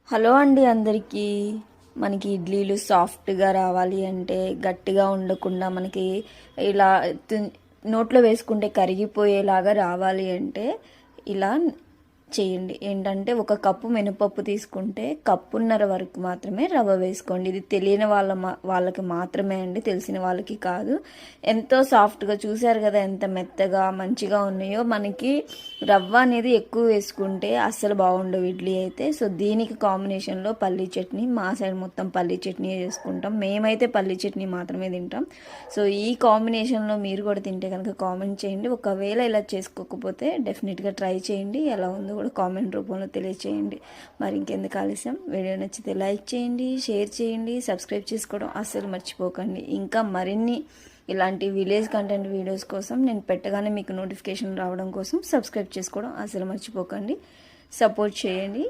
Hello అండి అందరికీ. మనకి ఇడ్లీలు సాఫ్ట్గా రావాలి అంటే, గట్టిగా ఉండకుండా మనకి ఇలా నోట్లో వేసుకుంటే కరిగిపోయేలాగా రావాలి అంటే ఇలా చేయండి. ఏంటంటే ఒక కప్పు మినపప్పు తీసుకుంటే కప్పున్నర వరకు మాత్రమే రవ్వ వేసుకోండి. ఇది తెలియని వాళ్ళకి మాత్రమే అండి, తెలిసిన వాళ్ళకి కాదు. ఎంతో సాఫ్ట్గా చూసారు కదా ఎంత మెత్తగా మంచిగా ఉన్నాయో. మనకి రవ్వ అనేది ఎక్కువ వేసుకుంటే అస్సలు బాగుండవు ఇడ్లీ అయితే. సో దీనికి కాంబినేషన్లో పల్లీ చట్నీ, మా సైడ్ మొత్తం పల్లీ చట్నీ చేసుకుంటాం. మేమైతే పల్లీ చట్నీ మాత్రమే తింటాం. సో ఈ కాంబినేషన్లో మీరు కూడా తింటే కనుక కామెంట్ చేయండి. ఒకవేళ ఇలా చేసుకోకపోతే డెఫినెట్గా ట్రై చేయండి. ఎలా ఉందో కూడా కామెంట్ రూపంలో తెలియచేయండి. మరి ఇంకెందుకు ఆలస్యం, వీడియో నచ్చితే లైక్ చేయండి, షేర్ చేయండి, సబ్స్క్రైబ్ చేసుకోవడం అస్సలు మర్చిపోకండి. ఇంకా మరిన్ని ఇలాంటి విలేజ్ కంటెంట్ వీడియోస్ కోసం నేను పెట్టగానే మీకు నోటిఫికేషన్ రావడం కోసం సబ్స్క్రైబ్ చేసుకోవడం అస్సలు మర్చిపోకండి. సపోర్ట్ చేయండి.